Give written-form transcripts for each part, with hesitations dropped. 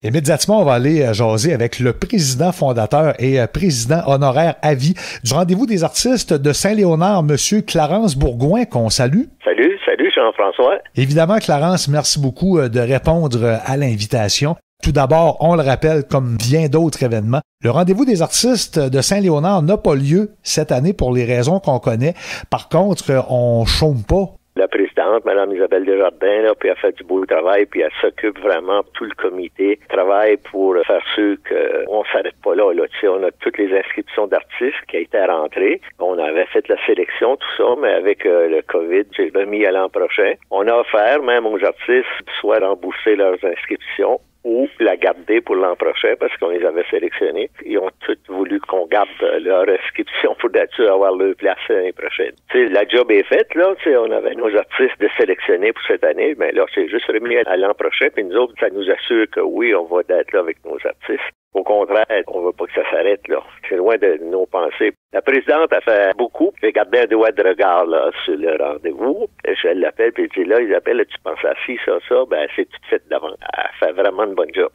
Immédiatement, on va aller jaser avec le président fondateur et président honoraire à vie du Rendez-vous des artistes de Saint-Léonard, Monsieur Clarence Bourgouin, qu'on salue. Salut Jean-François. Évidemment, Clarence, merci beaucoup de répondre à l'invitation. Tout d'abord, on le rappelle, comme bien d'autres événements, le Rendez-vous des artistes de Saint-Léonard n'a pas lieu cette année pour les raisons qu'on connaît. Par contre, on chôme pas. La présidente, Mme Isabelle Desjardins, là, puis elle fait du beau travail, puis elle s'occupe vraiment, tout le comité travaille pour faire sûr qu'on s'arrête pas là. Tu sais, on a toutes les inscriptions d'artistes qui a été rentrées. On avait fait la sélection, tout ça, mais avec le COVID, j'ai remis à l'an prochain. On a offert même aux artistes soit rembourser leurs inscriptions ou la garder pour l'an prochain parce qu'on les avait sélectionnés. Ils ont tous voulu qu'on garde leur inscription pour d'être sûr d'avoir leur place l'année prochaine. Tu sais, la job est faite, là. Tu sais, on avait nos artistes de sélectionner pour cette année, mais là, c'est juste remis à l'an prochain. Puis nous autres, ça nous assure que oui, on va être là avec nos artistes. Au contraire, on veut pas que ça s'arrête, là. C'est loin de nos pensées. La présidente a fait beaucoup. J'ai gardé un doigt de regard, là, sur le rendez-vous. Je l'appelle, puis je dis, là, Isabelle, tu penses à ci, ça, ben, c'est tout fait d'avant. Elle fait vraiment une bonne job.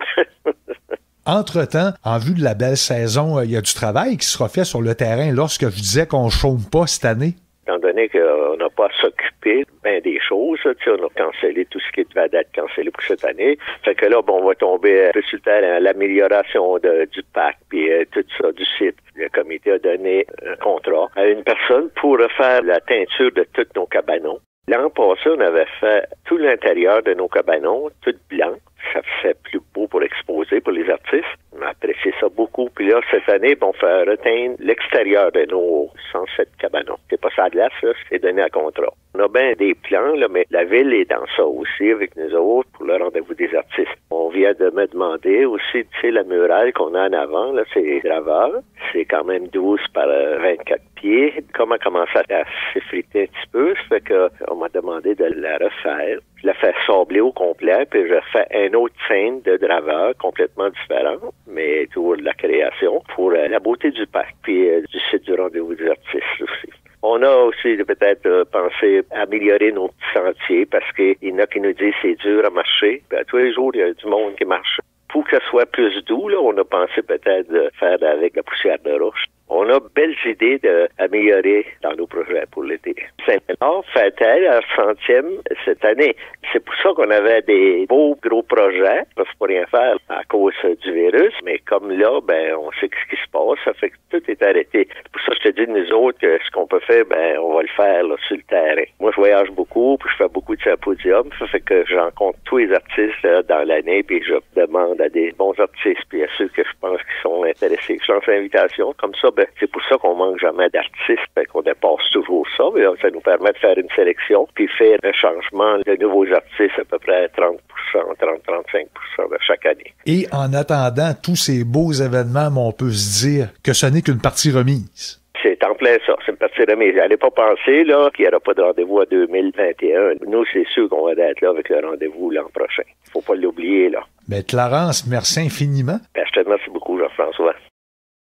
Entre-temps, en vue de la belle saison, il y a du travail qui sera fait sur le terrain lorsque je disais qu'on chôme pas cette année. Étant donné qu'on n'a pas à s'occuper des choses, on a cancellé tout ce qui devait être cancellé pour cette année. Fait que là, bon, on va tomber sur le terrain, l'amélioration du parc, puis tout ça, du site. Le comité a donné un contrat à une personne pour refaire la teinture de tous nos cabanons. L'an passé, on avait fait tout l'intérieur de nos cabanons, tout blanc. Ça fait plus beau pour exposer pour les artistes. On a apprécié ça beaucoup. Puis là, cette année, on fait reteindre l'extérieur de nos 107 cabanons. C'est pas ça de glace, là, c'est donné à contrat. On a bien des plans, là, mais la ville est dans ça aussi avec nous autres pour le rendez-vous des artistes. On vient de me demander aussi, tu sais, la murale qu'on a en avant, là, c'est graveur. C'est quand même 12 par 24 pieds. Comment commencer à s'effriter un petit peu? Ça fait que on m'a demandé de la refaire. Je la fais sabler au complet, puis je fais une autre scène de draveur complètement différente, mais toujours de la création pour la beauté du parc, puis du site du rendez-vous des artistes aussi. On a aussi peut-être pensé à améliorer nos petits sentiers parce qu'il y en a qui nous disent que c'est dur à marcher. Puis à tous les jours, il y a du monde qui marche. Pour que ça soit plus doux, là, on a pensé peut-être de faire avec la poussière de roche. On a belles idées d'améliorer dans nos projets pour l'été. Saint-Léonard fêtait leur 100e cette année. C'est pour ça qu'on avait des beaux gros projets. On ne peut pas rien faire à cause du virus, mais comme là, ben, on sait ce qui se passe. Ça fait que tout est arrêté. C'est pour ça que je te dis, nous autres, que ce qu'on peut faire, ben, on va le faire là, sur le terrain. Moi, je voyage beaucoup, puis je fais beaucoup de symposiums. Ça fait que je rencontre tous les artistes dans l'année, puis je demande à des bons artistes, puis à ceux que je pense qui sont intéressés. Je lance l'invitation. Comme ça, ben, c'est pour ça qu'on manque jamais d'artistes, ben, qu'on dépasse toujours ça. Mais ça nous permet de faire une sélection, puis faire un changement de nouveaux artistes à peu près 30%, 30-35% de chaque année. Et en attendant tous ces beaux événements, on peut se dire que ce n'est qu'une partie remise. C'est en plein ça, c'est une partie remise. N'allez pas penser là qu'il n'y aura pas de rendez-vous à 2021. Nous, c'est sûr qu'on va être là avec le rendez-vous l'an prochain. Faut pas l'oublier, là. Ben, Clarence, merci infiniment. Ben, je te remercie beaucoup, Jean-François.